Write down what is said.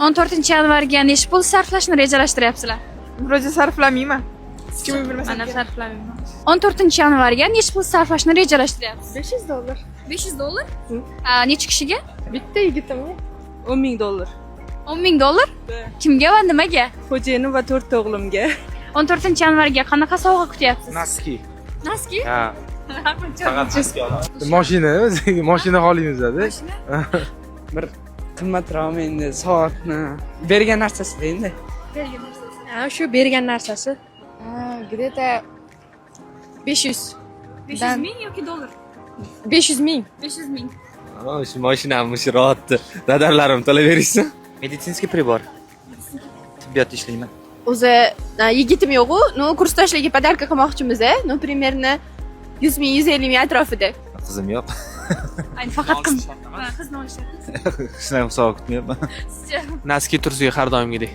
14-yanvarga necha pul sarflashni rejalashtiryapsizlar? Biro'ja sarflamayman. Kimni bilmasam. Mana sarflamayman. 14-yanvarga necha pul sarflashni rejalashtiryapsiz? $500. $500? Necha kishiga? Bitta yigitimga. $10,000. $10,000? Kimga va nimaga? Xo'jayinim va 4 o'g'limga. 14-yanvarga qanaqa sovg'a kutyapsiz? Naski. Naski? Ha. Faqat naski olamiz. Mashina xohlaymiz-da. Bir qimmatroq endi soatni bergan narsasida endi. Shu bergan narsasi. Где-то 500. 500 ming yoki dollar? 500 ming. 500 ming. Shu mashinamni shu rohatni dadamlarim to'lab berishsin. Meditsinskiy pribor. Tibbiyotda ishlayman. O'zi yigitim yo'q-ku, kursdoshlarga podarka qilmoqchimiz, примерно 100 ming, 150 ming atrofida. Qizim yo'q. Ayni faqat qizni olishyapti. Hech narsa hisob kutmayapman. Sizcha? Naski tursiga har doimgidek.